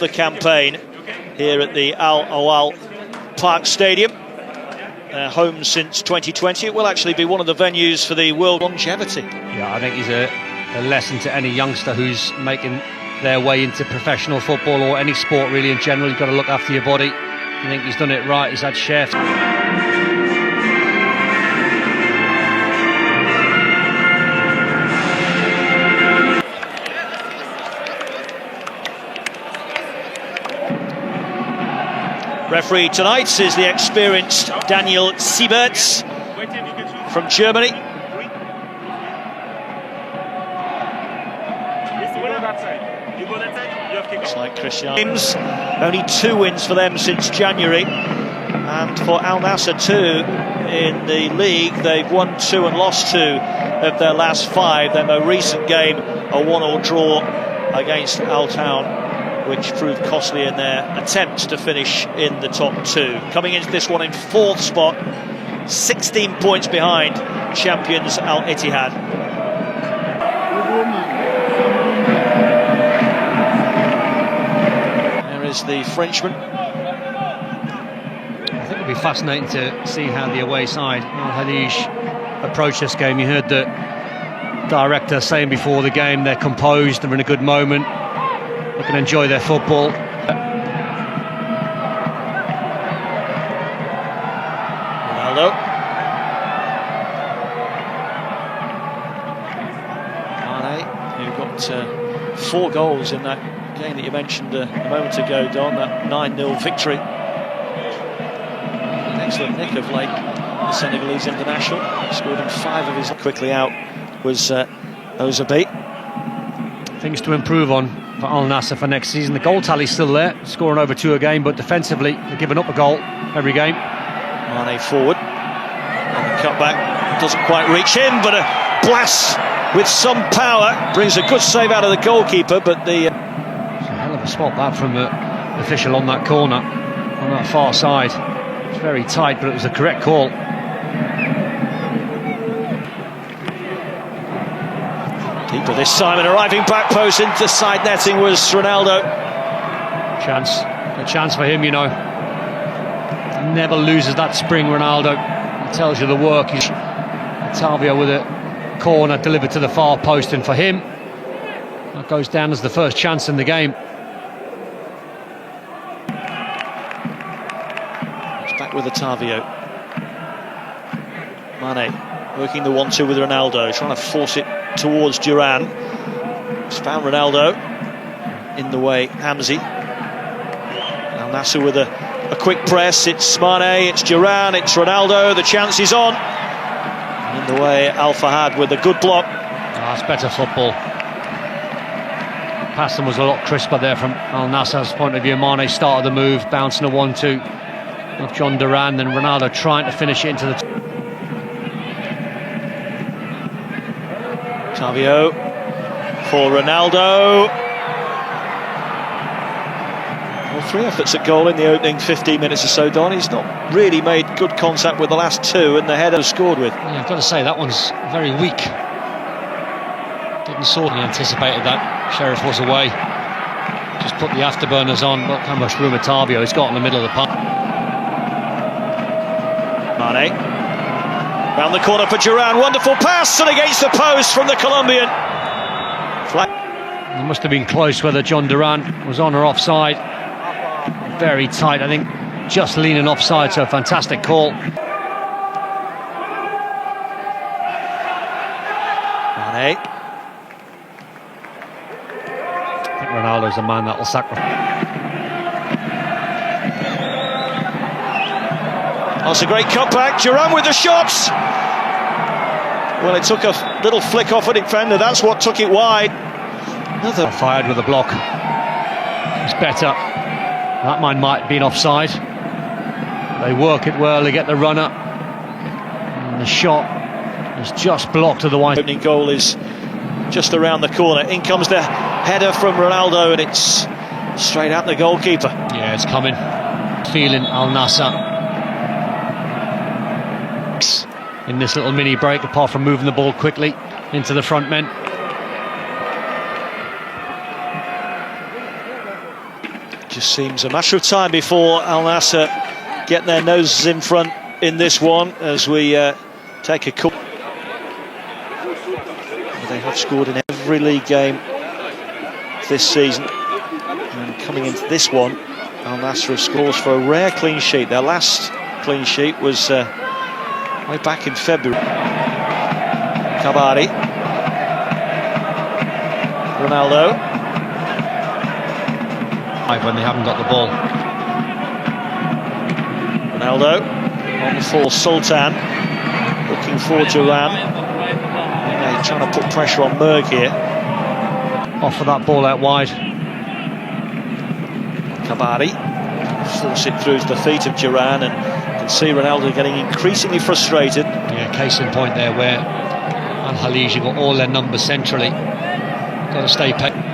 the campaign here at the Al Awal Park Stadium. Home since 2020. It will actually be one of the venues for the World Longevity. Yeah, I think he's a lesson to any youngster who's making their way into professional football or any sport really in general. You've got to look after your body. I think he's done it right. He's had chefs. Referee tonight is the experienced Daniel Sieberts from Germany. Looks like Christian James. Only 2 wins for them since January, and for Al Nassr too in the league. They've won 2 and lost 2 of their last 5. Their most recent game, a 1-1 draw against Al Town, which proved costly in their attempts to finish in the top 2. Coming into this one in 4th spot, 16 points behind champions Al Ittihad. There is the Frenchman. I think it'll be fascinating to see how the away side, Al Hadij, approach this game. You heard the director saying before the game they're composed, they're in a good moment. They can enjoy their football. Ronaldo. Mane, who got 4 goals in that game that you mentioned a moment ago, Don, that 9-0 victory. An excellent nick of late, the Senegalese international. Scored in 5 of his. Quickly out was Ozabi. Things to improve on for Al Nassr for next season. The goal tally's still there, scoring over 2 a game, but defensively they're giving up a goal every game. Mane forward, and the cutback doesn't quite reach him, but a blast with some power brings a good save out of the goalkeeper. But it's a hell of a spot that from the official on that corner, on that far side. It's very tight, but it was the correct call. Deeper this time, and arriving back post into side netting was Ronaldo. A chance for him, you know. Never loses that spring, Ronaldo. He tells you the work. Otavio with a corner delivered to the far post, and for him, that goes down as the first chance in the game. It's back with Otavio. Mane working the 1-2 with Ronaldo, trying to force it towards Duran. It's found Ronaldo in the way. Hamzi. Al Nassr with a quick press. It's Mane, it's Duran, it's Ronaldo. The chance is on. In the way, Al Fahad with a good block. That's better football. Passing was a lot crisper there from Al Nassr's point of view. Mane started the move, bouncing a 1-2 of John Duran, then Ronaldo trying to finish it into the. Otavio for Ronaldo. Well, 3 efforts at goal in the opening 15 minutes or so, Don. He's not really made good contact with the last 2, and the header scored with. Yeah, I've got to say, that one's very weak. Didn't sort of anticipated that. Sheriff was away. Just put the afterburners on. Look how much room Otavio has got in the middle of the park. Mane. Round the corner for Duran, wonderful pass, and against the post from the Colombian. It must have been close whether John Duran was on or offside. Very tight, I think, just leaning offside, so a fantastic call. Mane. I think Ronaldo's the man that will sacrifice. That's a great cutback. Duran with the shots. Well, it took a little flick off a defender. That's what took it wide. Another fired with a block. It's better. That man might have been offside. They work it well. They get the runner. And the shot is just blocked to the wide. Opening goal is just around the corner. In comes the header from Ronaldo, and it's straight at the goalkeeper. Yeah, it's coming. Feeling Al Nassr in this little mini break, apart from moving the ball quickly into the front men. just seems a matter of time before Al Nassr get their noses in front in this one as we take a couple. They have scored in every league game this season, and coming into this one, Al Nassr scores for a rare clean sheet. Their last clean sheet was way back in February. Kabari, Ronaldo. When they haven't got the ball. Ronaldo on the full. Sultan looking for Duran. They're trying to put pressure on Merg here. Off of that ball out wide. Kabari force it through the feet of Duran, and you can see Ronaldo getting increasingly frustrated. Yeah, case in point there where Al Khaliji got all their numbers centrally. Got to stay paid.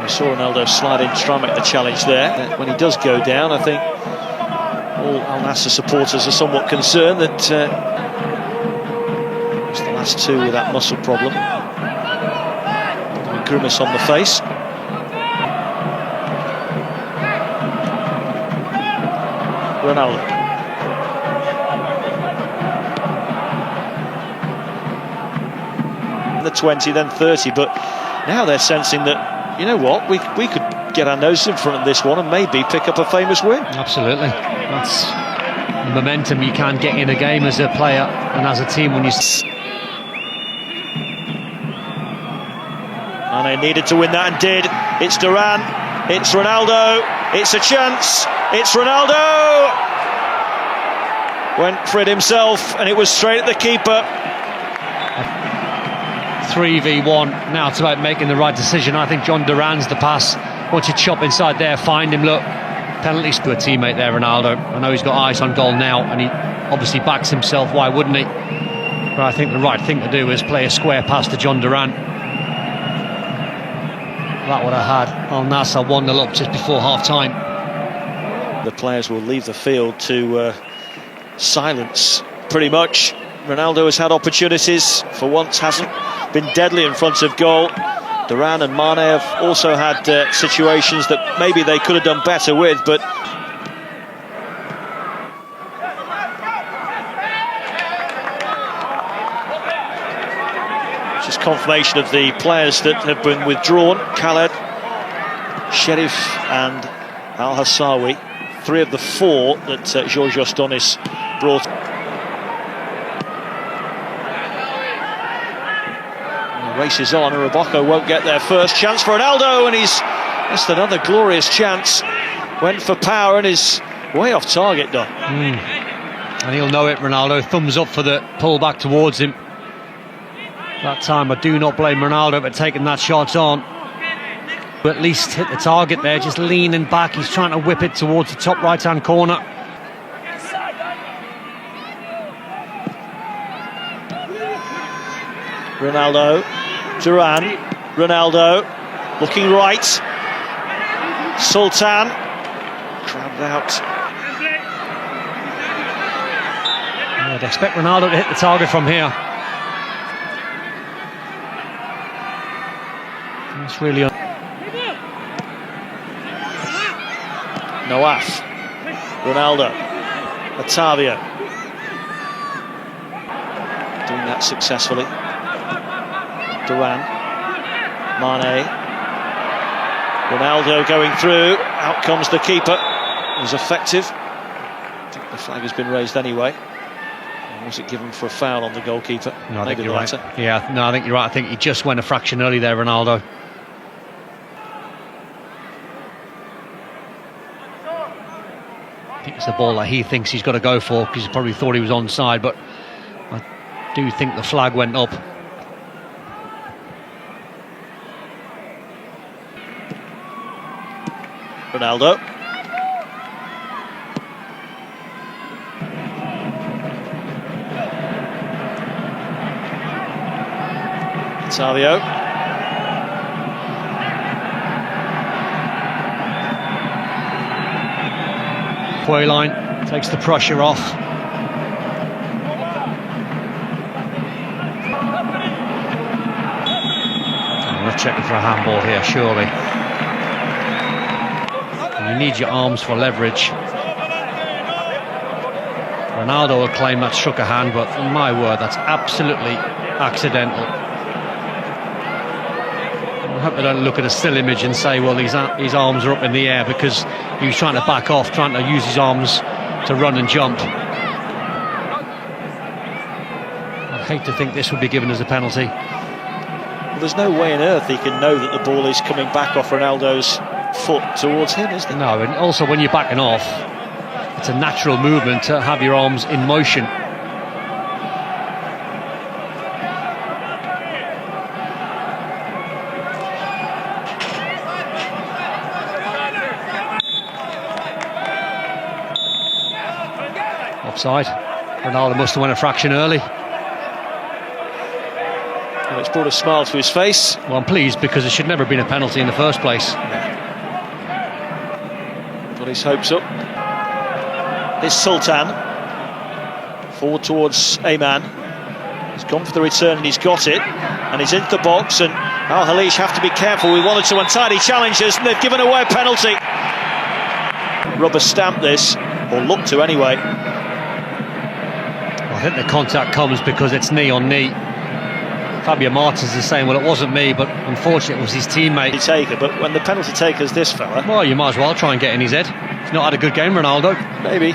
We saw Ronaldo slide in to try and make the challenge there. When he does go down, I think all Al Nassr supporters are somewhat concerned that it's the last two with that muscle problem. A grimace on the face. Ronaldo. The 20, then 30, but now they're sensing that, you know what, we could get our nose in front of this one and maybe pick up a famous win. Absolutely. That's the momentum you can get in a game as a player and as a team when you... And they needed to win that and did. It's Duran, it's Ronaldo, it's a chance, it's Ronaldo! Went for it himself and it was straight at the keeper. 3v1, now it's about making the right decision. I think John Duran's the pass. Once you chop inside there, find him, look, penalties to a teammate there, Ronaldo. I know he's got eyes on goal now and he obviously backs himself, why wouldn't he? But I think the right thing to do is play a square pass to John Duran. That would have had Al Nassr 1-0 up just before half-time. The players will leave the field to silence, pretty much. Ronaldo has had opportunities, for once hasn't been deadly in front of goal. Duran and Mane have also had situations that maybe they could have done better with, but just confirmation of the players that have been withdrawn. Khaled, Sheriff and Al Hassawi, 3 of the 4 that Georgios Donis brought. Races on, and Rabocco won't get there first. Chance for Ronaldo, and he's missed another glorious chance. Went for power and is way off target, though. And he'll know it, Ronaldo. Thumbs up for the pull back towards him. That time I do not blame Ronaldo for taking that shot on. But at least hit the target there, just leaning back. He's trying to whip it towards the top right-hand corner. Ronaldo, Duran, Ronaldo, looking right. Sultan, grabbed out. I'd expect Ronaldo to hit the target from here. It's really... Nawaf, Ronaldo, Otavio. Doing that successfully. Duran, Mane, Ronaldo going through, out comes the keeper. It was effective. I think the flag has been raised anyway. Or was it given for a foul on the goalkeeper? No, I think you're right. Yeah, no, I think you're right. I think he just went a fraction early there, Ronaldo. I think it's the ball that he thinks he's got to go for, because he probably thought he was onside, but I do think the flag went up. Ronaldo. Otavio. Quayline takes the pressure off. We're checking for a handball here, surely. And you need your arms for leverage. Ronaldo will claim that struck a hand, but in my word, that's absolutely accidental. I hope they don't look at a still image and say, well, his arms are up in the air because he was trying to back off, trying to use his arms to run and jump. I hate to think this would be given as a penalty. Well, there's no way on earth he can know that the ball is coming back off Ronaldo's foot towards him, is there? No, and also when you're backing off, it's a natural movement to have your arms in motion. Offside. Ronaldo must have went a fraction early. Well, it's brought a smile to his face. Well, I'm pleased because it should never have been a penalty in the first place. Got his hopes up. Here's Sultan. Forward towards Ayman. He's gone for the return and he's got it. And he's into the box, and Al Halish have to be careful with one or two untidy challenges, and they've given away a penalty. Rubber stamp this, or look to anyway. I think the contact comes because it's knee on knee. Fabio Martins is saying, well, it wasn't me, but unfortunately it was his teammate. Taker, but when the penalty taker's this fella... Well, you might as well try and get in his head. He's not had a good game, Ronaldo. Maybe.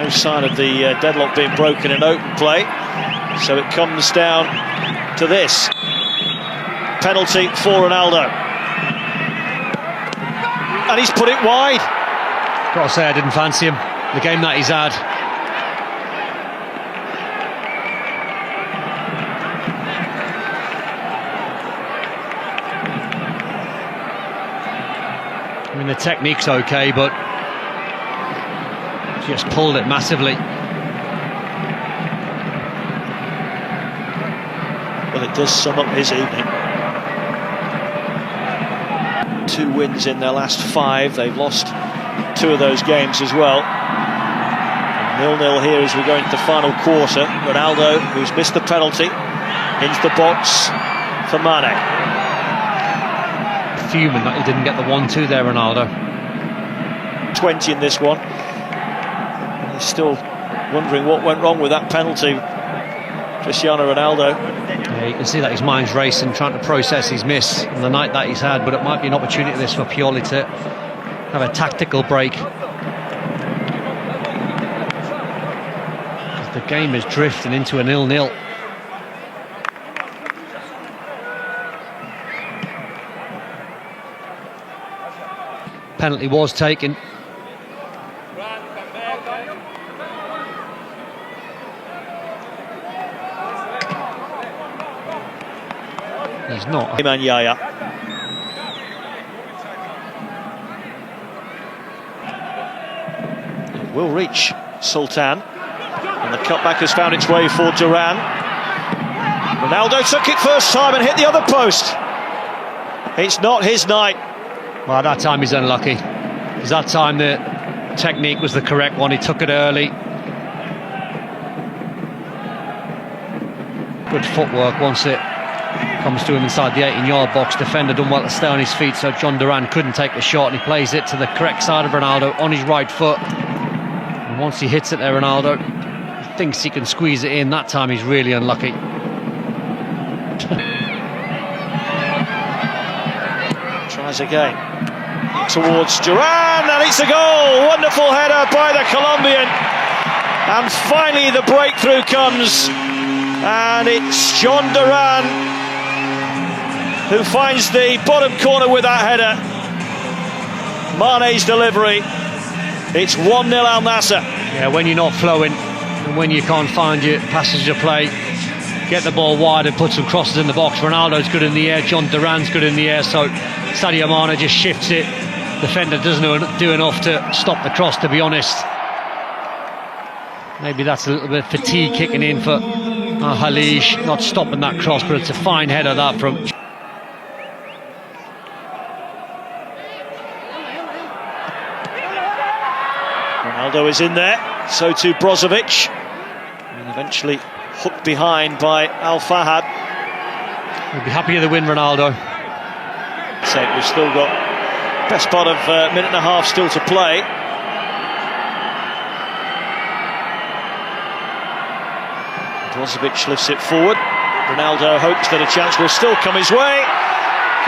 No sign of the deadlock being broken in open play. So it comes down to this. Penalty for Ronaldo. And he's put it wide. Got to say, I didn't fancy him. The game that he's had. I mean, the technique's okay, but just pulled it massively. Well, it does sum up his evening. 2 wins in their last 5. They've lost 2 of those games as well. 0-0 here as we go into the final quarter. Ronaldo, who's missed the penalty, into the box for Mane. Fuming that he didn't get the 1-2 there, Ronaldo. 20 in this one. He's still wondering what went wrong with that penalty. Cristiano Ronaldo. Yeah, you can see that his mind's racing, trying to process his miss on the night that he's had, but it might be an opportunity this for Pioli to have a tactical break. The game is drifting into a 0-0. Penalty was taken. He's not. Iman Yaya. It will reach Sultan. And the cutback has found its way for Duran. Ronaldo took it first time and hit the other post. It's not his night. Well, that time he's unlucky. Because that time the technique was the correct one. He took it early. Good footwork once it comes to him inside the 18-yard box. Defender done well to stay on his feet, so John Duran couldn't take the shot, and he plays it to the correct side of Ronaldo on his right foot. And once he hits it there, Ronaldo thinks he can squeeze it in. That time he's really unlucky. Tries again. Towards Duran, and it's a goal! Wonderful header by the Colombian. And finally the breakthrough comes. And it's John Duran who finds the bottom corner with that header. Mane's delivery. It's 1-0 Al Nassr. Yeah, when you're not flowing and when you can't find your passage of play, get the ball wide and put some crosses in the box. Ronaldo's good in the air, John Duran's good in the air, so Sadio Mane just shifts it. Defender doesn't do enough to stop the cross, to be honest. Maybe that's a little bit of fatigue kicking in for Al-Khalij not stopping that cross, but it's a fine header that from... Ronaldo is in there, so too Brozovic, and eventually hooked behind by Al Fahad. We'll be happy with the win, Ronaldo. So we've still got best part of a minute and a half still to play. Brozovic lifts it forward. Ronaldo hopes that a chance will still come his way.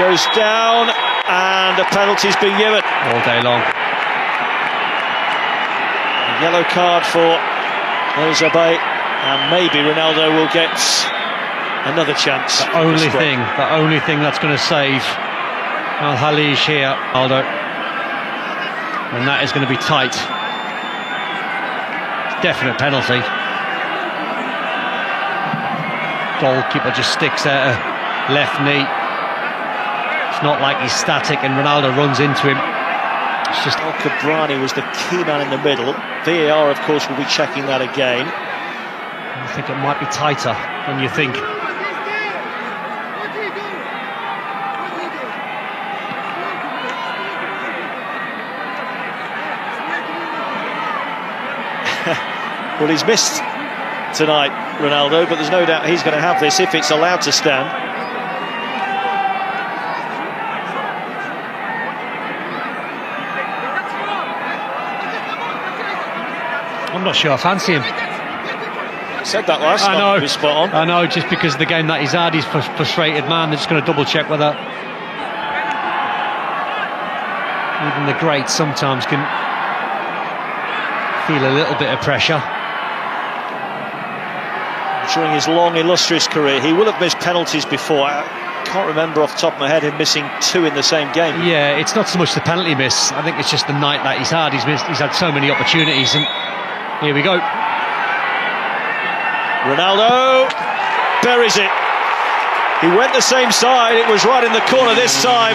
Goes down, and a penalty's been given. All day long. A yellow card for Osabe, and maybe Ronaldo will get another chance. The only thing that's going to save Al-Khalij here, Aldo, and that is going to be tight. Definite penalty. Goalkeeper just sticks out a left knee. It's not like he's static and Ronaldo runs into him. It's just... El-Kabrani was the key man in the middle. VAR, of course, will be checking that again. I think it might be tighter than you think. Well, he's missed tonight, Ronaldo, but there's no doubt he's going to have this if it's allowed to stand. I'm not sure I fancy him. Said that last time. I know. He was spot on. I know, just because of the game that he's had, he's a frustrated man. They're just going to double check whether even the greats sometimes can feel a little bit of pressure. During his long, illustrious career, he will have missed penalties before. I can't remember off the top of my head him missing two in the same game. Yeah, it's not so much the penalty miss. I think it's just the night that he's had. He's had so many opportunities, and here we go. Ronaldo buries it. He went the same side. It was right in the corner this time.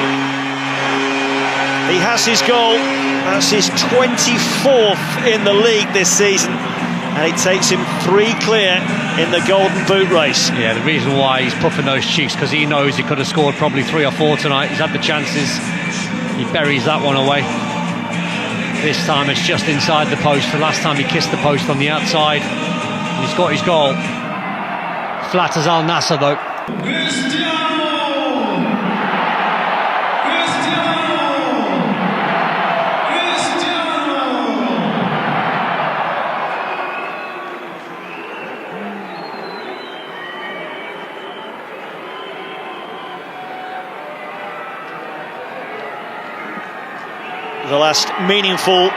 He has his goal. That's his 24th in the league this season, and it takes him 3 clear in the Golden Boot race. Yeah, the reason why he's puffing those cheeks, because he knows he could have scored probably 3 or 4 tonight. He's had the chances. He buries that one away. This time it's just inside the post. The last time he kissed the post on the outside. And he's got his goal. Flatters Al Nassr though. The last meaningful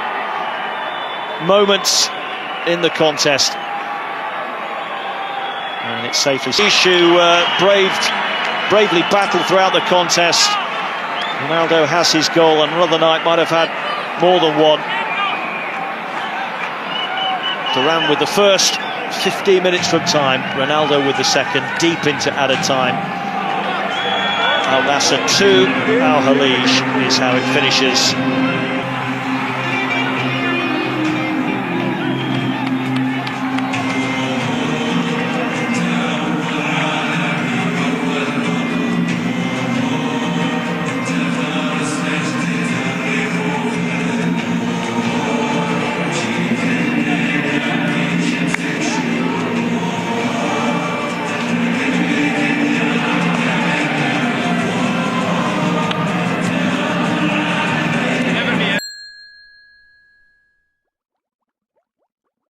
moments in the contest, and it's safely Issue bravely battled throughout the contest. Ronaldo has his goal, and another night might have had more than one. Thuram with the first 15 minutes from time, Ronaldo with the second, deep into added time. Al Nassr 2, Al-Khalij is how it finishes.